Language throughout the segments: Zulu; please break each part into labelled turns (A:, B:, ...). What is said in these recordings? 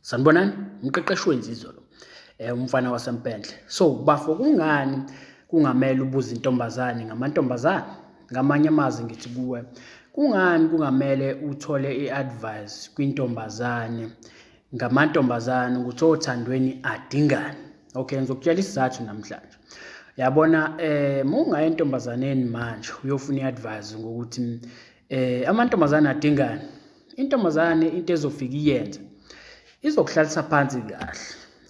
A: Sanibonani, umqeqeshi wensizwa lo. Umfana waseMpendle. So bafo kungani kungamele ubuze intombazane ngamantombazane? Ngamanye amazwi ngithi kuwe, kungani kungamele uthole i-advice kwintombazane ngamantombazane ukuthi othandweni adingani? Okay, ngizokutshela isizathu namhlanje. Yabona mawungaya entombazaneni manje uyofuna i-advice ngokuthi amantombazane adingani. Intombazane into ezofika iyenze izokuhlalisa phansi kahle.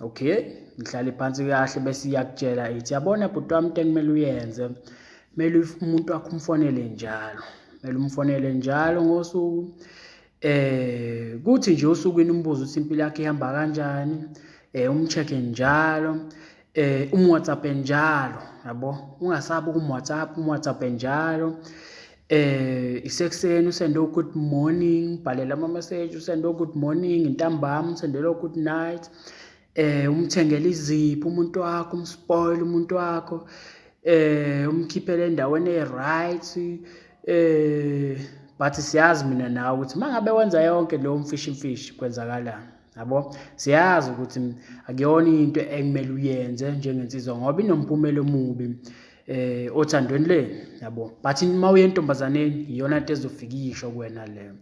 A: Okay, ngihlale phansi kahle bese iyakutshela ithi yabona bhuti wami into ekumele uyenze, kumele umuntu wakho umfonele njalo. Kumele umfonele njalo ngosuku. Kuthi nje usukwini umbuzo ukuthi impilo yakhe ihamba kanjani, umcheck njalo, WhatsApp njalo, yabo. Ungasabi WhatsApp njalo. Isekuseni usende good morning, bhalela ama message usende good morning, intambama usendele good night. Umthengele izipho umuntu wakho, umspoil umuntu wakho, umkhiphele endaweni e-right. But siyazi mina nawe ukuthi mangabe wenza yonke leyo mfishi kwenzakalani, yabo. Siyazi ukuthi akuyona into ekumele uyenze njengensizwa ngoba inomphumela omubi othandweni leni, yabo. But mawuye entombazaneni iyona into ezofika isho kuwena leyo.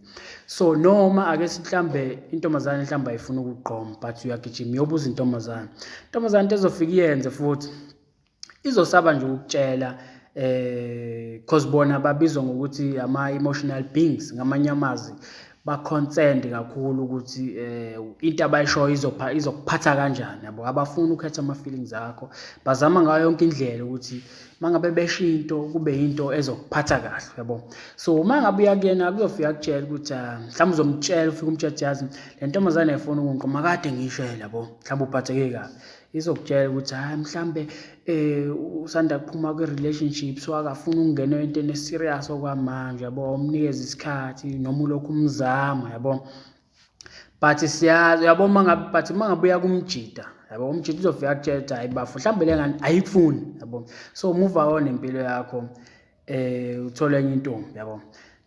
A: So noma ake mhlambe intombazane mhlamba ayifuna ukugqoma but uyagijima uyobuza intombazane into ezofika iyenze futhi izosaba nje ukutshela cause bona babizwa ngokuthi ama-emotional beings, ngamanye amazwi ba-concerned kakhulu ukuthi into abayishoyo izokuphatha kanjani, yabo. Abafuni ukhetha ama-feelings akho, bazama ngayo yonke indlela ukuthi mangabe besho into kube into ezokuphatha kahle, yabo. So mangabe uya kuyena kuzofika kutshela ukuthi mhlawumbe uzomtshela ufike umtshela yazi le ntombazane ayifuna ukungiqoma kade ngishela, yabo. Mhlawumbe uphatheke kabi izokutshela ukuthi mhlambe usanda kuphuma kwi-relationship so akafuna ukungena entweni eserious okwamanje, yabo. Umnikeza isikhathi noma ulokhu umzama, yabo. But siyazi, yabo, mangabe uya kumjida, yabo, umjida uzofika kutshela ukuthi hayi bafo mhlambe le ngane ayikufuni, yabo. So move on impilo yakho, uthole enye intombi, yabo.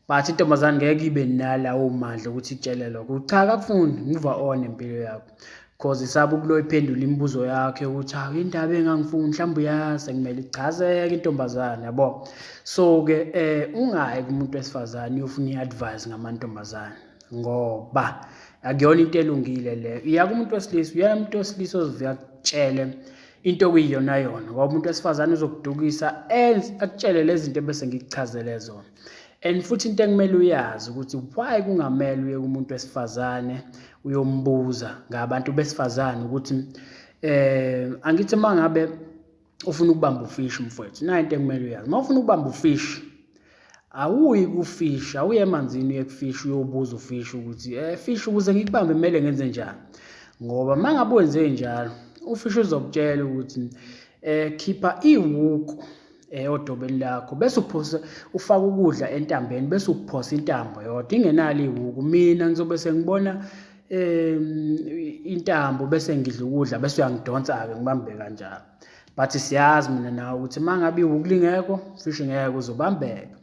A: But intombazane ngeke ibe nalawo mandla ukuthi ikutshele lokho. Cha, akakufuni, move on impilo yakho. Cause isaba ukulo iphendula imibuzo yakhe ukuthi indaba engangifuni mhlawumbe uyazi kumele ichazeke intombazane, yabo. So ke ungayi kumuntu wesifazane uyofuna i-advice ngamantombazane ngoba akuyona into elungile leyo. Iya kumuntu wesilisa, uyena umuntu wesilisa ozivika akutshele into okuyiyona yona ngoba umuntu wesifazane uzokudukisa akutshele lezi zinto bese ngikuchazele zona. And futhi into ekumele uyazi ukuthi why kungamele uye kumuntu wesifazane uyombuza ngabantu besifazane ukuthi angithi mangabe ufuna ukubamba ufishi mfowethu, na into ekumele uyazi. Mawufuna ukubamba ufishi awuyi kufishi, awuye emanzini uye kufishi uyobuza ufishi ukuthi fishi ukuze ngikubambe kumele ngenze njani, ngoba mangabe wenze njalo ufishi uzokutshela ukuthi khipha ihuku odobeni lakho bese uphosa ufaka ukudla entambeni bese uphosa intambo yodwa ingenalo ihuku. Mina ngizobe sengibona intambo bese ngidla ukudla bese uyangidonsa-ke ngibambe kanjalo. But siyazi mina nawe ukuthi mangabe ihuku lingekho fishi ngeke uzobambeka.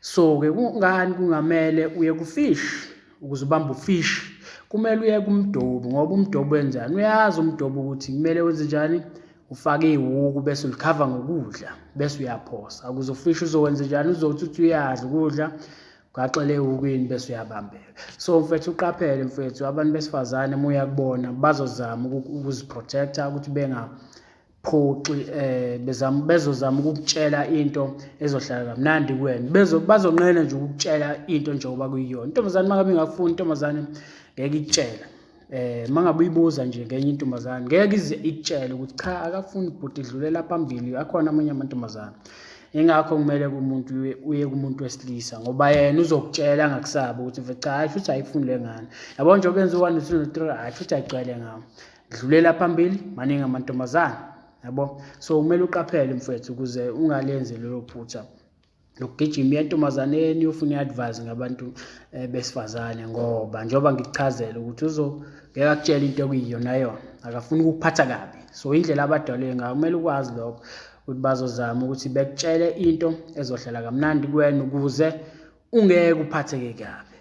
A: So-ke kungani kungamele uye kufishi ukuze ubambe ufishi? Kumele uye kumdobi ngoba umdobi wenzani? Uyazi umdobi ukuthi kumele wenze njani, ufake ihuku bese ulikhava ngokudla bese uyaphosa ukuze ufishi uzokwenza njani, uzothi uyadla ukudla ugaxele ehukwini bese uyabambeka. So mfethu uqaphele mfethu, abantu besifazane moya kubona bazozama ukuziprotecta ukuthi bengaphoxi bezozama ukukutshela into ezohlala kamnandi kuwena, bazonqena nje ukukutshela into njengoba kuyiyona. Intombazane mangabe ingakufuni, intombazane ngeke ikutshela. Mangabe uyibuza nje ngenye intombazane ngeke ize ikutshele ukuthi cha akafuni bhuti idlulela phambili, akhona amanye amantombazane. Ingakho kumele uye kumuntu wesilisa ngoba yena uzokutshela angakusabi ukuthi mfethu cha hayi futhi ayifuni le ngane, yabo. Njengoba yenza 1 2 3 hayi futhi ayigcwele ngawo, dlulela phambili, maningi amantombazane, yabo. So kumele uqaphele mfethu ukuze ungalenzi lelo phutha lokugijima entombazaneni uyofuna i-advice ngabantu besifazane ngoba njengoba ngikuchazela ukuthi ngeke akutshele into okuyiyona yona, akafuni ukuphatha kabi. So indlela abadalwe ngayo kumele ukwazi lokho ukuthi bazozama ukuthi bekutshele into ezohlala kamnandi kuwena ukuze ungeke uphatheke kabi.